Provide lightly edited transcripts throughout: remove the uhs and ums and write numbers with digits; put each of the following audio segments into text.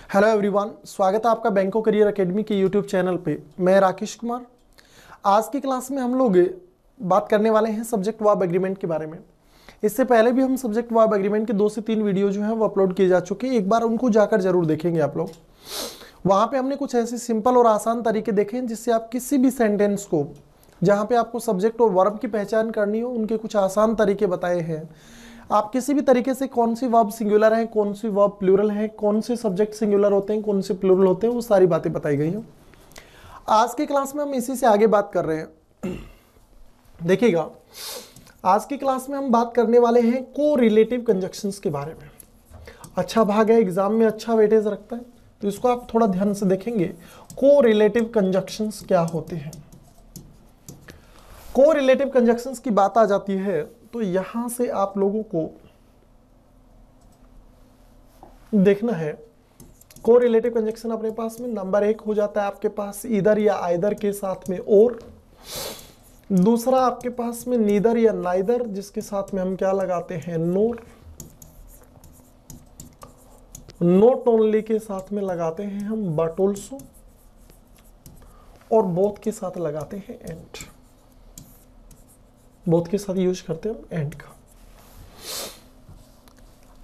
Hello everyone, स्वागत है आपका बैंको करियर एकेडमी के यूट्यूब चैनल पे। मैं राकेश कुमार। आज की क्लास में हम लोग बात करने वाले हैं सब्जेक्ट वर्ब एग्रीमेंट के बारे में। इससे पहले भी हम सब्जेक्ट वर्ब एग्रीमेंट के 2 से 3 वीडियो जो हैं वो अपलोड किए जा चुके हैं। एक बार उनको जाकर जरूर देखेंगे आप लोग। वहाँ पे हमने कुछ ऐसे सिंपल और आसान तरीके देखे हैं जिससे आप किसी भी सेंटेंस को, जहाँ पे आपको सब्जेक्ट और वर्ब की पहचान करनी हो, उनके कुछ आसान तरीके बताए हैं। आप किसी भी तरीके से कौन सी वर्ब सिंगुलर है, कौन सी वर्ब प्लूरल है, कौन से सब्जेक्ट सिंगुलर होते हैं, कौन से प्लूरल होते हैं, वो सारी बातें बताई गई हैं। आज की क्लास में हम इसी से आगे बात कर रहे हैं। देखिएगा, आज की क्लास में हम बात करने वाले हैं को रिलेटिव कंजक्शंस के बारे में। अच्छा भाग है, एग्जाम में अच्छा वेटेज रखता है, तो इसको आप थोड़ा ध्यान से देखेंगे। को रिलेटिव कंजक्शंस क्या होते हैं। को रिलेटिव कंजक्शंस की बात आ जाती है तो यहां से आप लोगों को देखना है। को रिलेटिव कंजक्शन अपने पास में नंबर 1 हो जाता है आपके पास ईदर या आइदर के साथ में और। दूसरा आपके पास में नीदर या नाइदर, जिसके साथ में हम क्या लगाते हैं, नोर। नॉट ओनली के साथ में लगाते हैं हम बट ऑल्सो, और बोथ के साथ लगाते हैं एंड। बोथ के साथ यूज करते हैं हम एंड का।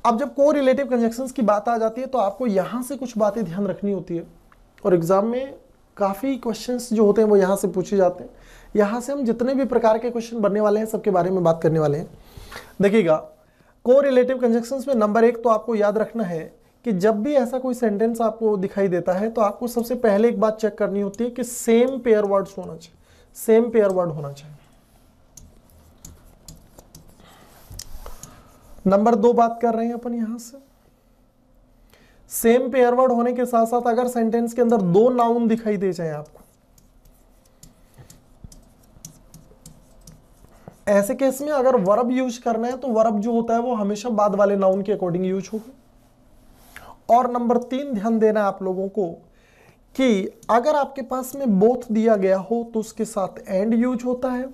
अब जब को रिलेटिव कंजक्शंस की बात आ जाती है तो आपको यहां से कुछ बातें ध्यान रखनी होती है, और एग्जाम में काफी क्वेश्चंस जो होते हैं वो यहां से पूछे जाते हैं। यहां से हम जितने भी प्रकार के क्वेश्चन बनने वाले हैं सबके बारे में बात करने वाले हैं। देखिएगा, को रिलेटिव कंजक्शंस में नंबर 1 तो आपको याद रखना है कि जब भी ऐसा कोई सेंटेंस आपको दिखाई देता है तो आपको सबसे पहले एक बात चेक करनी होती है कि सेम पेयर वर्ड्स होना चाहिए, सेम पेयर वर्ड होना चाहिए। नंबर 2 बात कर रहे हैं अपन यहां से, सेम पेयर वर्ड होने के साथ साथ अगर सेंटेंस के अंदर 2 नाउन दिखाई दे जाए आपको, ऐसे केस में अगर वर्ब यूज करना है तो वर्ब जो होता है वो हमेशा बाद वाले नाउन के अकॉर्डिंग यूज होगा। और नंबर 3 ध्यान देना है आप लोगों को कि अगर आपके पास में बोथ दिया गया हो तो उसके साथ एंड यूज होता है।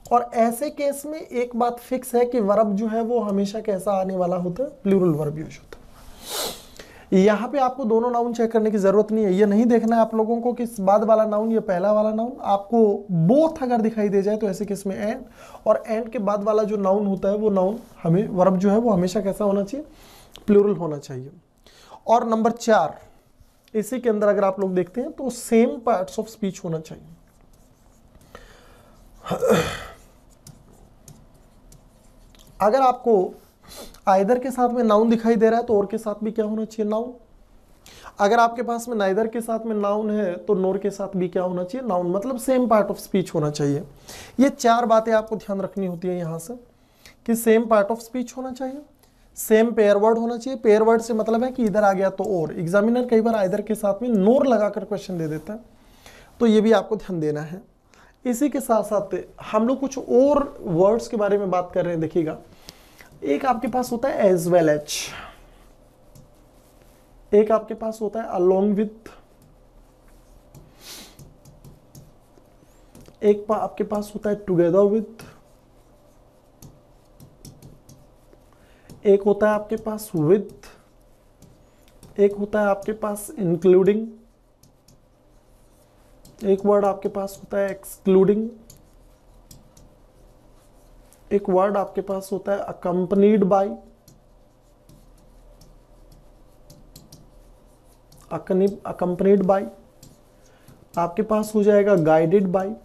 और ऐसे केस में एक बात फिक्स है कि वर्ब जो है वो हमेशा कैसा आने वाला होता है, प्लूरल वर्ब यूज होता है। यहाँ पे आपको दोनों नाउन चेक करने की जरूरत नहीं है। ये नहीं देखना है आप लोगों को कि बाद वाला नाउन या पहला वाला नाउन। आपको बोथ अगर दिखाई दे जाए तो ऐसे केस में एंड, और एंड के बाद वाला जो नाउन होता है वो नाउन हमें वर्ब जो है वो हमेशा कैसा होना चाहिए, प्लूरल होना चाहिए। और नंबर 4, इसी के अंदर अगर आप लोग देखते हैं तो सेम पार्ट्स ऑफ स्पीच होना चाहिए। अगर आपको आइदर के साथ में नाउन दिखाई दे रहा है तो और के साथ भी क्या होना चाहिए, नाउन। अगर आपके पास में नाइदर के साथ में नाउन है तो नोर के साथ भी क्या होना चाहिए, नाउन। मतलब सेम पार्ट ऑफ स्पीच होना चाहिए। ये 4 बातें आपको ध्यान रखनी होती है यहां से कि सेम पार्ट ऑफ स्पीच होना चाहिए, सेम पेयर वर्ड होना चाहिए। पेयर वर्ड से मतलब है कि इधर आ गया तो और। एग्जामिनर कई बार आइदर के साथ में नोर लगाकर क्वेश्चन दे देता है, तो ये भी आपको ध्यान देना है। इसी के साथ साथ हम लोग कुछ और वर्ड्स के बारे में बात कर रहे हैं। देखिएगा, एक आपके पास होता है एज वेल एज, एक आपके पास होता है अलोंग विथ, एक आपके पास होता है टुगेदर विथ, एक होता है आपके पास विथ, एक होता है आपके पास इंक्लूडिंग, एक वर्ड आपके पास होता है एक्सक्लूडिंग, एक वर्ड आपके पास होता है अकम्पनीड बाय, अकम्पनीड बाय, आपके पास हो जाएगा गाइडेड बाय।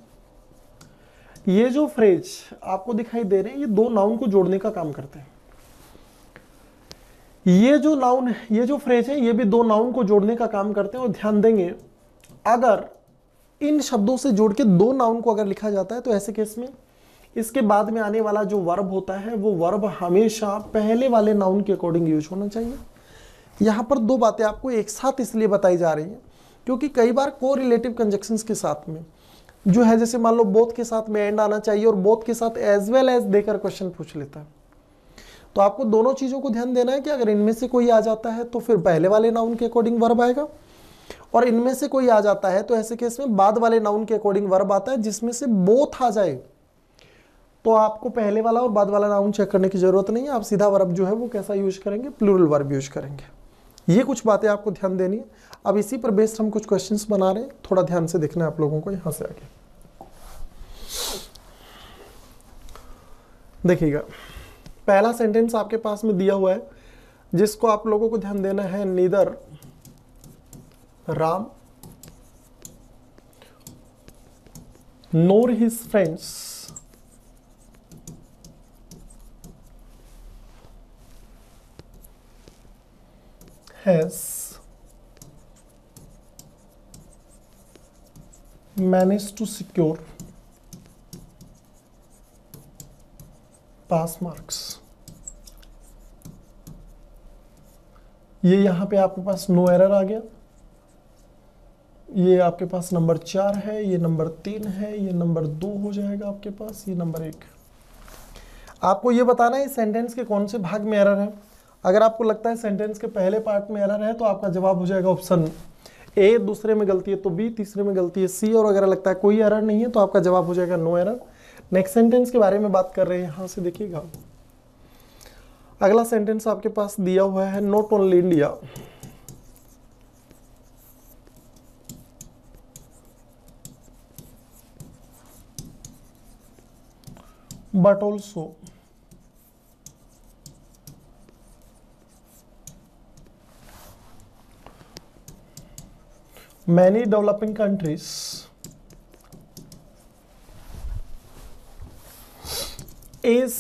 ये जो फ्रेज आपको दिखाई दे रहे हैं ये 2 नाउन को जोड़ने का काम करते हैं। ये जो नाउन है, ये जो फ्रेज है, ये भी 2 नाउन को जोड़ने का काम करते हैं। और ध्यान देंगे, अगर इन शब्दों से जोड़ के 2 नाउन को अगर लिखा जाता है तो ऐसे केस में इसके बाद में आने वाला जो वर्ब होता है वो वर्ब हमेशा पहले वाले नाउन के अकॉर्डिंग यूज होना चाहिए। यहाँ पर 2 बातें आपको एक साथ इसलिए बताई जा रही हैं क्योंकि कई बार को रिलेटिव कंजक्शंस के साथ में जो है, जैसे मान लो बोथ के साथ में एंड आना चाहिए और बोथ के साथ एज वेल एज देकर क्वेश्चन पूछ लेता है, तो आपको दोनों चीज़ों को ध्यान देना है कि अगर इनमें से कोई आ जाता है तो फिर पहले वाले नाउन के अकॉर्डिंग वर्ब आएगा, और इनमें से कोई आ जाता है तो ऐसे केस में बाद वाले नाउन के अकॉर्डिंग वर्ब आता है। जिसमें से बोथ आ जाए तो आपको पहले वाला और बाद वाला नाउन चेक करने की जरूरत नहीं है। आप सीधा वर्ब जो है वो कैसा यूज करेंगे, प्लूरल वर्ब यूज करेंगे। ये कुछ बातें आपको ध्यान देनी है। अब इसी पर बेस्ड हम कुछ क्वेश्चंस बना रहे हैं, थोड़ा ध्यान से देखना है आप लोगों को यहाँ से आगे। देखिएगा, पहला सेंटेंस आपके पास में दिया हुआ है जिसको आप लोगों को ध्यान देना है। Neither Ram NOR his friends has managed to secure pass marks। ये यहां पे आपके पास नो एरर आ गया। ये आपके पास नंबर 4 है, ये नंबर 3 है, ये नंबर 2 हो जाएगा आपके पास, ये नंबर 1। आपको ये बताना है इस सेंटेंस के कौन से भाग में एरर है। अगर आपको लगता है सेंटेंस के पहले पार्ट में एरर है तो आपका जवाब हो जाएगा ऑप्शन ए, दूसरे में गलती है तो बी, तीसरे में गलती है सी, और अगर लगता है कोई एरर नहीं है तो आपका जवाब हो जाएगा नो एरर। नेक्स्ट सेंटेंस के बारे में बात कर रहे हैं, यहां से देखिएगा। अगला सेंटेंस आपके पास दिया हुआ है, not only India but also many developing countries is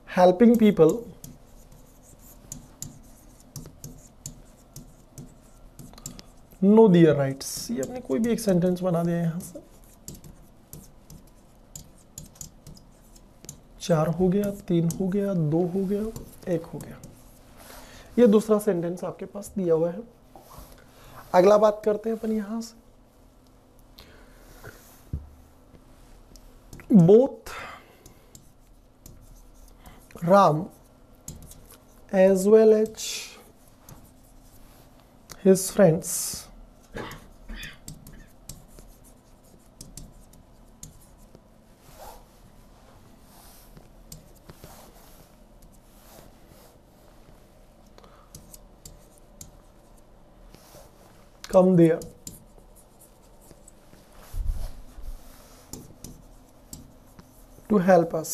helping people know their rights। ये अपने कोई भी एक सेंटेंस बना दिया यहां से। 4 हो गया, 3 हो गया, 2 हो गया, 1 हो गया। ये दूसरा सेंटेंस आपके पास दिया हुआ है। अगला बात करते हैं अपन यहां से, both Ram as well as his friends come there to help us।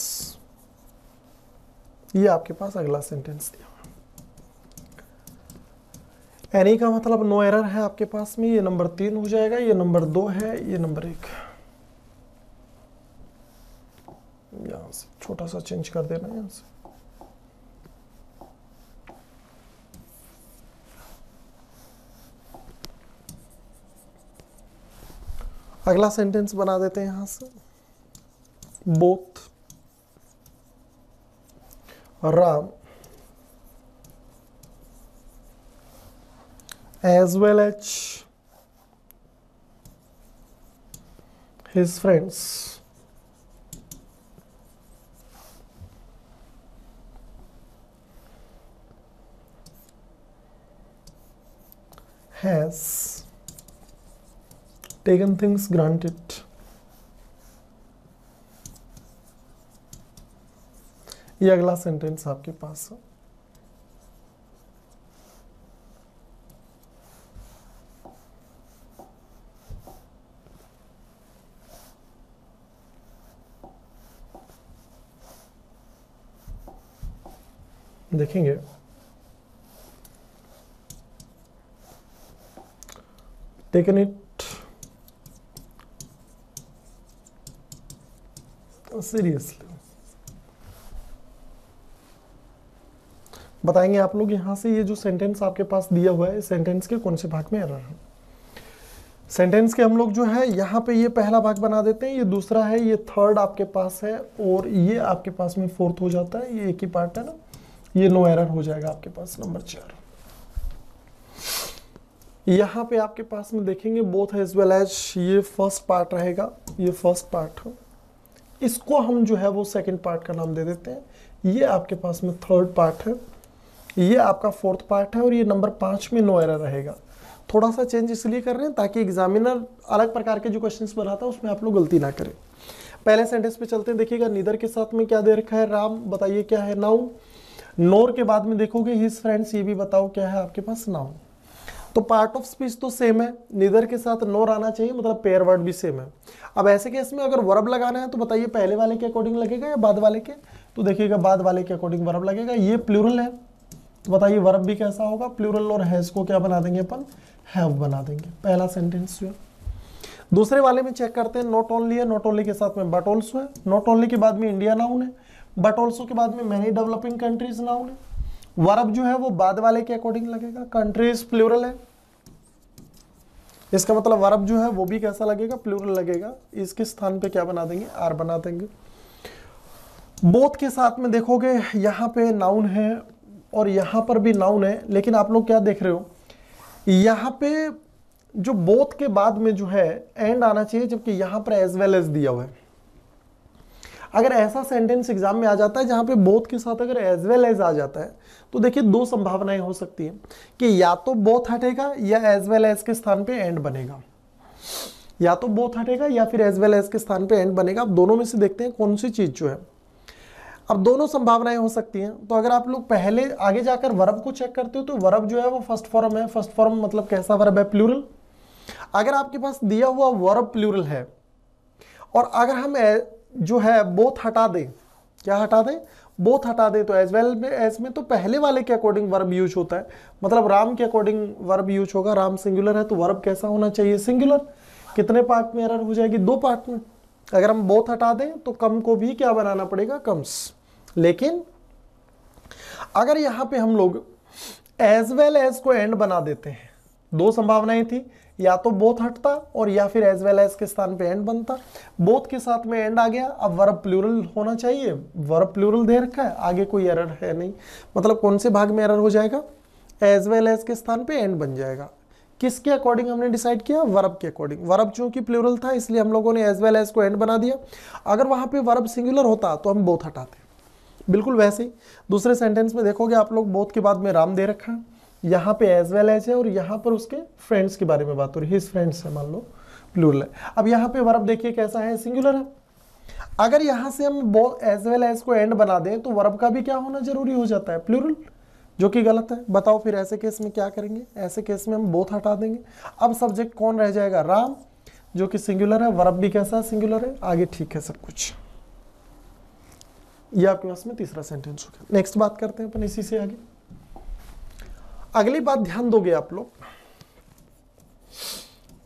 ये आपके पास अगला सेंटेंस दिया। एनी का मतलब नो एरर है आपके पास में। ये नंबर 3 हो जाएगा, ये नंबर 2 है, ये नंबर 1। यहां से छोटा सा चेंज कर देना यहां से। अगला सेंटेंस बना देते हैं यहां से, both Ram as well as his friends has taken things granted। ये अगला सेंटेंस आपके पास है। देखेंगे टेकन इट सीरियसली। बताएंगे आप लोग यहां से ये जो सेंटेंस आपके पास दिया हुआ है इस सेंटेंस के कौन से भाग में एरर है। सेंटेंस के हम लोग जो है यहाँ पे ये पहला भाग बना देते हैं, ये दूसरा है, ये थर्ड आपके पास है, और ये आपके पास में फोर्थ हो जाता है। ये एक ही पार्ट है ना, ये नो एरर हो जाएगा आपके पास नंबर 4। यहाँ पे आपके पास में देखेंगे बोथ एज वेल एज, ये फर्स्ट पार्ट रहेगा, ये फर्स्ट पार्ट है, इसको हम जो है वो सेकंड पार्ट का नाम दे देते हैं। ये आपके पास में थर्ड पार्ट है, ये आपका फोर्थ पार्ट है, और ये नंबर 5 में नो एरर रहेगा। थोड़ा सा चेंज इसलिए कर रहे हैं ताकि एग्जामिनर अलग प्रकार के जो क्वेश्चंस बनाता है उसमें आप लोग गलती ना करें। पहले सेंटेंस पे चलते हैं, देखिएगा नीदर के साथ में क्या दे रखा है, राम, बताइए क्या है, नाउन। नोर के बाद में देखोगे हिज फ्रेंड्स, ये भी बताओ क्या है आपके पास, नाउन। तो पार्ट ऑफ स्पीच तो सेम है, नीदर के साथ नोर आना चाहिए, मतलब पेयर वर्ड भी सेम है। अब ऐसे केस में अगर वर्ब लगाना है तो बताइए पहले वाले के अकॉर्डिंग लगेगा या बाद वाले के, तो देखिएगा बाद वाले के अकॉर्डिंग वर्ब लगेगा। ये प्लूरल है तो बताइए वर्ब भी कैसा होगा, प्लूरल, और हैज को क्या बना देंगे अपन, हैव बना देंगे। पहला सेंटेंस जो है। दूसरे वाले में चेक करते हैं, नॉट ओनली है, नॉट ओनली के साथ में बट ऑल्सो है, नॉट ओनली के बाद में इंडिया नाउन है, बट ऑल्सो के बाद में मैनी डेवलपिंग कंट्रीज नाउन है। वर्ब जो है वो बाद वाले के अकॉर्डिंग लगेगा, कंट्रीज प्लूरल है, इसका मतलब वर्ब जो है वो भी कैसा लगेगा, प्लूरल लगेगा। इसके स्थान पे क्या बना देंगे, आर बना देंगे। बोथ के साथ में देखोगे यहाँ पे नाउन है और यहाँ पर भी नाउन है, लेकिन आप लोग क्या देख रहे हो, यहाँ पे जो बोथ के बाद में जो है एंड आना चाहिए, जबकि यहाँ पर एज वेल एज दिया हुआ है। अगर ऐसा सेंटेंस एग्जाम में आ जाता है जहाँ पे बोथ के साथ अगर एज वेल एज आ जाता है, तो देखिए दो संभावनाएं हो सकती हैं कि या तो बोथ हटेगा या एज वेल एज के स्थान पे एंड बनेगा, या तो बोथ हटेगा या फिर एज वेल एज के स्थान पे एंड बनेगा। अब दोनों में से देखते हैं कौन सी चीज जो है। अब दोनों संभावनाएं हो सकती हैं, तो अगर आप लोग पहले आगे जाकर वर्ब को चेक करते हो तो वर्ब जो है वो फर्स्ट फॉर्म है। फर्स्ट फॉर्म मतलब कैसा वर्ब है, प्लूरल। अगर आपके पास दिया हुआ वर्ब प्लूरल है और अगर हम जो है बोथ हटा दें, क्या हटा दें, बोथ हटा दें, तो एज वेल में एज में तो पहले वाले के अकॉर्डिंग वर्ब यूज होता है, मतलब राम के अकॉर्डिंग वर्ब यूज होगा। राम सिंगुलर है तो वर्ब कैसा होना चाहिए, सिंगुलर। कितने पार्ट में एरर हो जाएगी, दो पार्ट में। अगर हम बोथ हटा दें तो कम को भी क्या बनाना पड़ेगा, कम्स। लेकिन अगर यहां पे हम लोग एज वेल एज को एंड बना देते हैं, दो संभावनाएं थी, या तो बोथ हटता और या फिर एज वेल एज के स्थान पे एंड बनता। बोथ के साथ में एंड आ गया, अब वर्ब प्लूरल होना चाहिए, वर्ब प्लूरल दे रखा है, आगे कोई एरर है नहीं। मतलब कौन से भाग में एरर हो जाएगा, एज वेल एज के स्थान पे एंड बन जाएगा। किसके अकॉर्डिंग हमने डिसाइड किया, वर्ब के अकॉर्डिंग। वर्ब चूंकि प्लूरल था इसलिए हम लोगों ने एज वेल एज को एंड बना दिया। अगर वहां पे वर्ब सिंगुलर होता तो हम बोथ हटाते। बिल्कुल वैसे ही दूसरे सेंटेंस में देखोगे आप लोग, बोथ के बाद में राम दे रखा है, यहाँ पे एज वेल एज है और यहाँ पर उसके फ्रेंड्स के बारे में बात हो रही है, हिज फ्रेंड्स है, मान लो प्लूरल है। अब यहाँ पे वर्ब देखिए कैसा है, सिंगुलर है। अगर यहाँ से हम एज वेल एज को एंड बना दें तो वर्ब का भी क्या होना जरूरी हो जाता है, प्लूरल, जो कि गलत है। बताओ फिर ऐसे केस में क्या करेंगे, ऐसे केस में हम बोथ हटा देंगे। अब सब्जेक्ट कौन रह जाएगा, राम, जो कि सिंगुलर है, वर्ब भी कैसा सिंगुलर है, आगे ठीक है सब कुछ। ये आपके पास में तीसरा सेंटेंस हो गया। नेक्स्ट बात करते हैं अपन इसी से आगे। अगली बात ध्यान दोगे आप लोग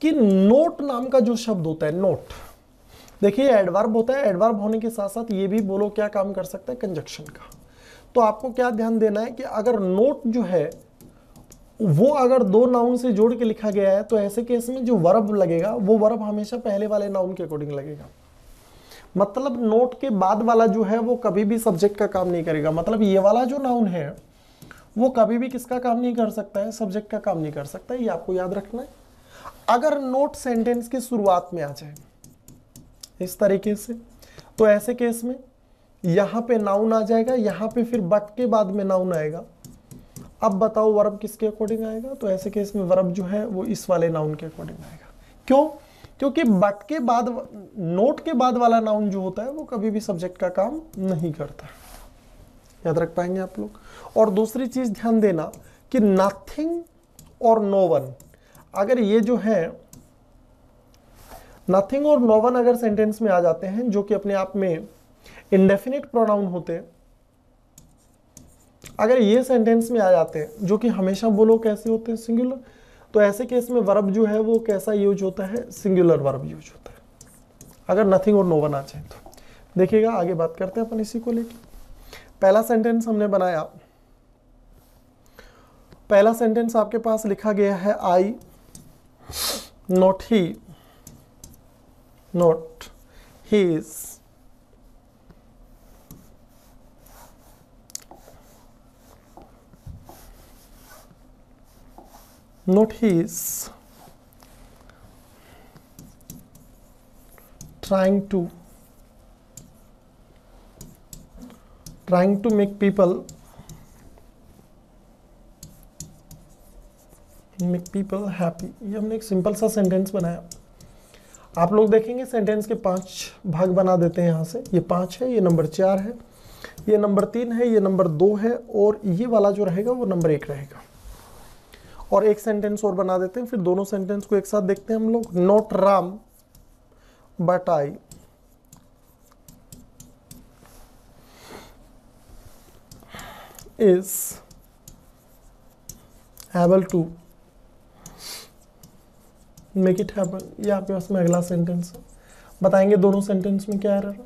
कि नोट नाम का जो शब्द होता है, नोट, देखिए एडवर्ब होता है। एडवर्ब होने के साथ साथ ये भी बोलो क्या काम कर सकता है, कंजक्शन का। तो आपको क्या ध्यान देना है कि अगर नोट जो है वो अगर दो नाउन से जोड़ के लिखा गया है तो ऐसे केस में जो वर्ब लगेगा वो वर्ब हमेशा पहले वाले नाउन के अकॉर्डिंग लगेगा। मतलब नोट के बाद वाला जो है वो कभी भी सब्जेक्ट का काम नहीं करेगा। मतलब ये वाला जो नाउन है वो कभी भी किसका काम नहीं कर सकता है, सब्जेक्ट का काम नहीं कर सकता है। ये आपको याद रखना है। अगर नोट सेंटेंस की शुरुआत में आ जाए इस तरीके से, तो ऐसे केस में यहां पे नाउन आ जाएगा, यहां पे फिर बट के बाद में नाउन आएगा। अब बताओ वर्ब किसके अकॉर्डिंग आएगा, तो ऐसे केस में वर्ब जो है वो इस वाले नाउन के अकॉर्डिंग आएगा। क्यों, क्योंकि बट के बाद, नोट के बाद वाला नाउन जो होता है वो कभी भी सब्जेक्ट का काम नहीं करता। याद रख पाएंगे आप लोग। और दूसरी चीज ध्यान देना कि नथिंग और नो वन, अगर ये जो है नथिंग और नो वन अगर सेंटेंस में आ जाते हैं, जो कि अपने आप में इंडेफिनिट प्रोनाउन होते हैं, अगर ये सेंटेंस में आ जाते हैं जो कि हमेशा बोलो कैसे होते हैं, सिंगुलर, तो ऐसे केस में वर्ब जो है वो कैसा यूज होता है, सिंगुलर वर्ब यूज होता है। अगर नथिंग और नो वन आ जाए तो देखिएगा, आगे बात करते हैं अपन इसी को लेकर। पहला सेंटेंस हमने बनाया, पहला सेंटेंस आपके पास लिखा गया है I, not he, not his, not his, trying to make people make people happy, ये हमने एक सिंपल सा सेंटेंस बनाया। आप लोग देखेंगे सेंटेंस के 5 भाग बना देते हैं यहाँ से। ये 5 है, ये नंबर 4 है, ये नंबर 3 है, ये नंबर 2 है, और ये वाला जो रहेगा वो नंबर 1 रहेगा। और एक सेंटेंस और बना देते हैं, फिर दोनों सेंटेंस को एक साथ देखते हैं हम लोग। Not Ram but I is able to make it happen। ये आपके पास में अगला सेंटेंस है। बताएंगे दोनों सेंटेंस में क्या एरर है।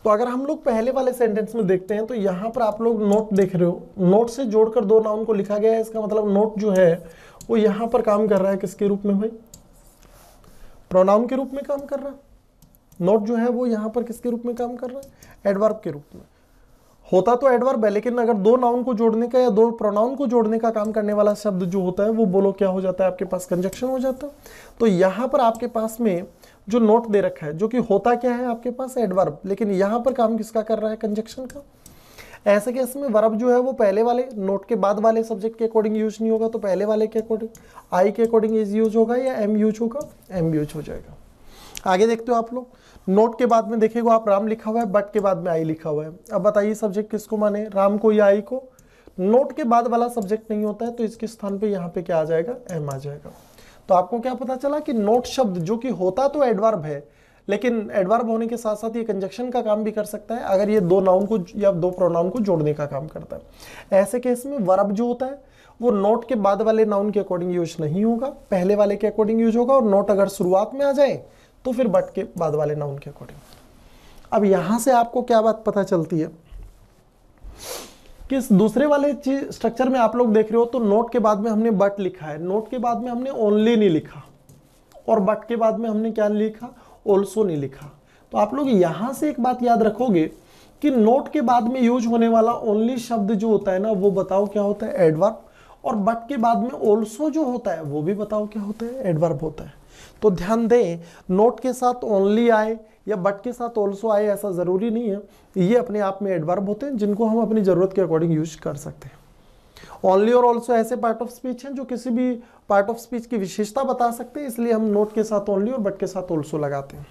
तो अगर हम लोग पहले वाले सेंटेंस में देखते हैं तो यहाँ पर आप लोग नोट देख रहे हो, नोट से जोड़कर 2 नाउन को लिखा गया है। इसका मतलब नोट जो है वो यहाँ पर काम कर रहा है किसके रूप में भाई? प्रोनाउन के रूप में काम कर रहा है। नोट जो है वो यहाँ पर किसके रूप में काम कर रहा है? एडवर्ब के रूप में। होता तो एडवर्ब है, लेकिन अगर 2 नाउन को जोड़ने का या 2 प्रोनाउन को जोड़ने का काम करने वाला शब्द जो होता है वो बोलो क्या हो जाता है? आपके पास कंजक्शन हो जाता है। तो यहाँ पर आपके पास में जो नोट दे रखा है, जो कि होता क्या है आपके पास? एडवर्ब, लेकिन यहाँ पर काम किसका कर रहा है? कंजक्शन का। ऐसे केस में वर्ब जो है वो पहले वाले नोट के बाद वाले सब्जेक्ट के अकॉर्डिंग यूज नहीं होगा, तो पहले वाले के अकॉर्डिंग आई के अकॉर्डिंग इज यूज होगा या एम यूज होगा? एम यूज हो जाएगा। आगे देखते हो आप लोग, नोट के बाद में देखेगा आप राम लिखा हुआ है, बट के बाद में आई लिखा हुआ है। अब बताइए सब्जेक्ट किसको माने? राम को या आई को? नोट के बाद वाला सब्जेक्ट नहीं होता है, तो इसके स्थान पे यहाँ पे क्या आ जाएगा? एम आ जाएगा। तो आपको क्या पता चला कि नोट शब्द जो कि होता तो एडवर्ब है, लेकिन एडवर्ब होने के साथ साथ ये कंजक्शन का काम भी कर सकता है अगर ये 2 नाउन को या 2 प्रोनाउन को जोड़ने का काम करता है। ऐसे केस में वर्ब जो होता है वो नोट के बाद वाले नाउन के अकॉर्डिंग यूज नहीं होगा, पहले वाले के अकॉर्डिंग यूज होगा। और नोट अगर शुरुआत में आ जाए तो फिर बट के बाद वाले नाउन के अकॉर्डिंग। अब यहां से आपको क्या बात पता चलती है कि इस दूसरे वाले स्ट्रक्चर में आप लोग देख रहे हो तो नोट के बाद में हमने बट लिखा है, नोट के बाद में हमने ओनली नहीं लिखा, और बट के बाद में हमने क्या लिखा? ऑल्सो नहीं लिखा। तो आप लोग यहां से एक बात याद रखोगे कि नोट के बाद में यूज होने वाला ओनली शब्द जो होता है ना, वो बताओ क्या होता है? एडवर्ब। और बट के बाद में ऑल्सो जो होता है वो भी बताओ क्या होता है? एडवर्ब होता है। तो ध्यान दें, नोट के साथ ओनली आए या बट के साथ ऑल्सो आए ऐसा जरूरी नहीं है, ये अपने आप में एडवर्ब होते हैं जिनको हम अपनी जरूरत के अकॉर्डिंग यूज कर सकते हैं। ओनली और ऑल्सो ऐसे पार्ट ऑफ स्पीच हैं जो किसी भी पार्ट ऑफ स्पीच की विशेषता बता सकते हैं, इसलिए हम नोट के साथ ओनली और बट के साथ ऑल्सो लगाते हैं।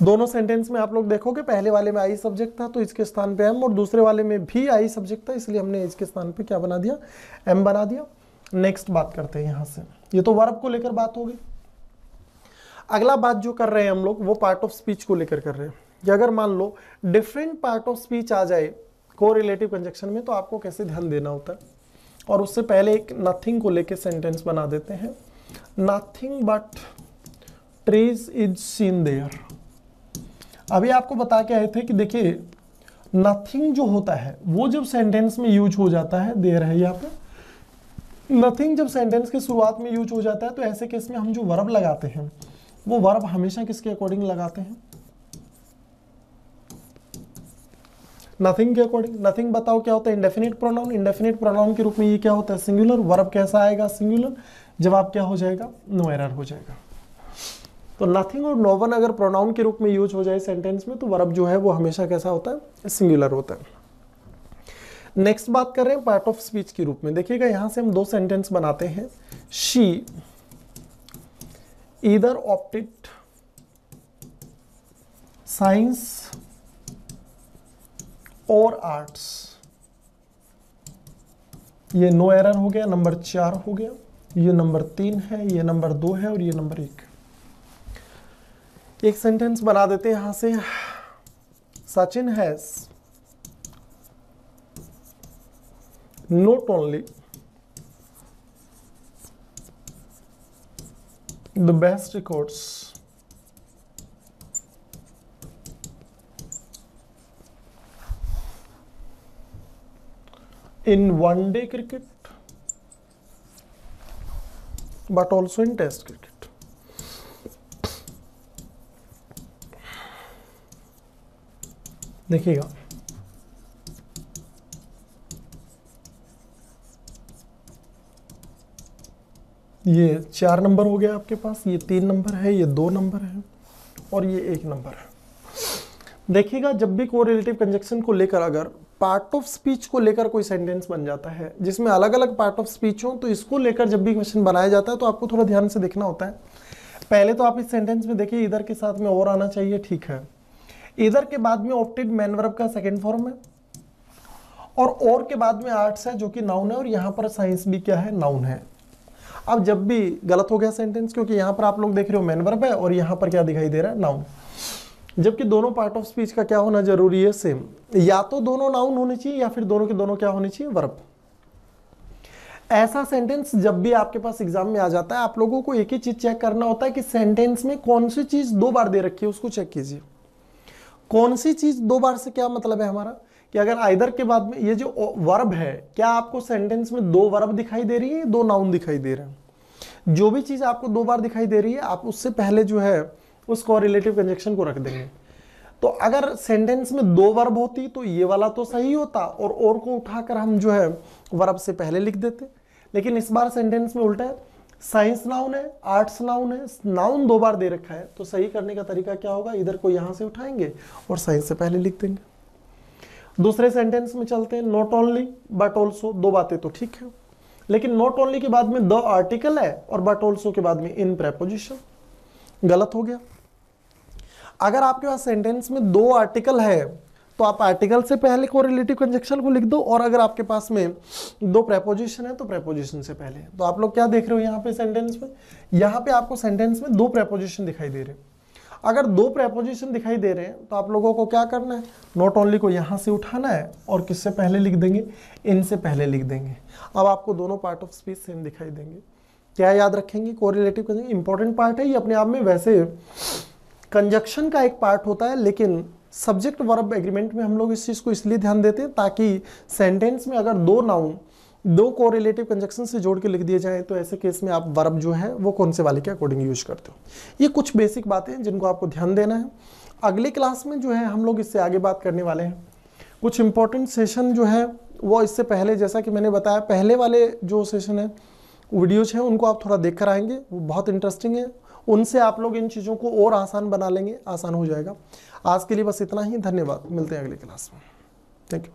दोनों सेंटेंस में आप लोग देखोगे पहले वाले में आई सब्जेक्ट था तो इसके स्थान पे एम, और दूसरे वाले में भी आई सब्जेक्ट था इसलिए हमने इसके स्थान पे क्या बना दिया? एम बना दिया। नेक्स्ट बात करते हैं यहां से, ये तो वर्ब को लेकर बात हो गई। अगला बात जो कर रहे हैं हम लोग वो पार्ट ऑफ स्पीच को लेकर कर रहे हैं कि अगर मान लो डिफरेंट पार्ट ऑफ स्पीच आ जाए कोरिलेटिव कंजक्शन में तो आपको कैसे ध्यान देना होता है। और उससे पहले एक नथिंग को लेकर सेंटेंस बना देते हैं। Nothing but trees is seen there. अभी आपको बता के आए थे कि देखिए नथिंग जो होता है वो जब सेंटेंस में यूज हो जाता है, देयर है यहाँ पे, नथिंग जब सेंटेंस के शुरुआत में यूज हो जाता है तो ऐसे केस में हम जो वर्ब लगाते हैं वो वर्ब हमेशा किसके अकॉर्डिंग लगाते हैं? नथिंग के अकॉर्डिंग। नथिंग बताओ क्या होता है? Indefinite pronoun. इंडेफिनिट प्रोनाउन के रूप में ये क्या होता है? सिंगुलर। वर्ब कैसा आएगा? सिंगुलर। जवाब क्या हो जाएगा? नो एरर हो जाएगा। तो नथिंग और नो वन अगर प्रोनाउन के रूप में यूज हो जाए सेंटेंस में तो वर्ब जो है वो हमेशा कैसा होता है? सिंगुलर होता है। नेक्स्ट बात कर रहे हैं पार्ट ऑफ स्पीच के रूप में। देखिएगा यहां से हम 2 सेंटेंस बनाते हैं। शी ईदर ऑप्टेड साइंस और आर्ट्स। ये नो एरर हो गया, नंबर 4 हो गया, ये नंबर 3 है, ये नंबर 2 है और ये नंबर 1। एक सेंटेंस बना देते हैं यहां से। Sachin has not only the best records in one-day cricket but also in test cricket. देखिएगा ये 4 नंबर हो गया आपके पास, ये 3 नंबर है, ये 2 नंबर है और ये 1 नंबर है। देखिएगा जब भी कोरिलेटिव कंजक्शन को लेकर अगर पार्ट ऑफ स्पीच को लेकर कोई सेंटेंस बन जाता है जिसमें अलग अलग पार्ट ऑफ स्पीच हो, तो इसको लेकर जब भी क्वेश्चन बनाया जाता है तो आपको थोड़ा ध्यान से देखना होता है। पहले तो आप इस सेंटेंस में देखिए इधर के साथ में और आना चाहिए, ठीक है। इधर के बाद में ऑप्टेड मैन वर्ब का सेकंड फॉर्म है और के बाद में आर्ट्स है जो कि नाउन है, और यहाँ पर साइंस भी क्या है, नाउन है। अब जब भी गलत हो गया सेंटेंस, क्योंकि यहाँ पर आप लोग देख रहे हो मैन वर्ब है और यहाँ पर क्या दिखाई दे रहा है, नाउन, जबकि दोनों पार्ट ऑफ स्पीच का क्या होना जरूरी है, सेम। या तो दोनों नाउन होने चाहिए या फिर दोनों के दोनों क्या होने चाहिए, वर्ब। ऐसा सेंटेंस जब भी आपके पास एग्जाम में आ जाता है, आप लोगों को एक ही चीज चेक करना होता है कि सेंटेंस में कौन सी चीज 2 बार दे रखी है, उसको चेक कीजिए। कौन सी चीज 2 बार से क्या मतलब है हमारा, कि अगर आइदर के बाद में ये जो वर्ब है, क्या आपको सेंटेंस में 2 वर्ब दिखाई दे रही है, 2 नाउन दिखाई दे रहे हैं। जो भी चीज आपको 2 बार दिखाई दे रही है, आप उससे पहले जो है उस कोरिलेटिव कंजक्शन को रख देंगे। तो अगर सेंटेंस में 2 वर्ब होती तो ये वाला तो सही होता, और को उठाकर हम जो है वर्ब से पहले लिख देते। लेकिन इस बार सेंटेंस में उल्टा है, साइंस नाउन है, आर्ट्स नाउन है, नाउन 2 बार दे रखा है, तो सही करने का तरीका क्या होगा, इधर को यहां से उठाएंगे और साइंस से पहले लिख देंगे। दूसरे सेंटेंस में चलते हैं, नॉट ओनली बट ऑल्सो, 2 बातें तो ठीक है, लेकिन नॉट ओनली के बाद में द आर्टिकल है और बट ऑल्सो के बाद में इन प्रेपोजिशन, गलत हो गया। अगर आपके पास सेंटेंस में 2 आर्टिकल है तो आप आर्टिकल से पहले कोरिलेटिव कंजक्शन को लिख दो, और अगर आपके पास में 2 प्रेपोजिशन है तो प्रेपोजिशन से पहले। तो आप लोग क्या देख रहे हो यहाँ पे सेंटेंस में, यहाँ पे आपको सेंटेंस में 2 प्रेपोजिशन दिखाई दे रहे हैं। अगर 2 प्रेपोजिशन दिखाई दे रहे हैं तो आप लोगों को क्या करना है, नॉट ओनली को यहाँ से उठाना है और किससे पहले लिख देंगे, इनसे पहले लिख देंगे। अब आपको दोनों पार्ट ऑफ स्पीच सेम दिखाई देंगे। क्या याद रखेंगे, कोरिलेटिव कंजक्शन इंपॉर्टेंट पार्ट है ये अपने आप में। वैसे कंजक्शन का एक पार्ट होता है, लेकिन सब्जेक्ट वर्ब एग्रीमेंट में हम लोग इस चीज को इसलिए ध्यान देते हैं ताकि सेंटेंस में अगर 2 नाउन 2 कोरिलेटिव कंजक्शन से जोड़ के लिख दिए जाए तो ऐसे केस में आप वर्ब जो है वो कौन से वाले के अकॉर्डिंग यूज करते हो। ये कुछ बेसिक बातें हैं जिनको आपको ध्यान देना है। अगली क्लास में जो है हम लोग इससे आगे बात करने वाले हैं। कुछ इंपॉर्टेंट सेशन जो है वो इससे पहले, जैसा कि मैंने बताया, पहले वाले जो सेशन है वीडियोज हैं उनको आप थोड़ा देख कर आएंगे, वो बहुत इंटरेस्टिंग है। उनसे आप लोग इन चीज़ों को और आसान बना लेंगे, आसान हो जाएगा। आज के लिए बस इतना ही, धन्यवाद, मिलते हैं अगली क्लास में, थैंक यू।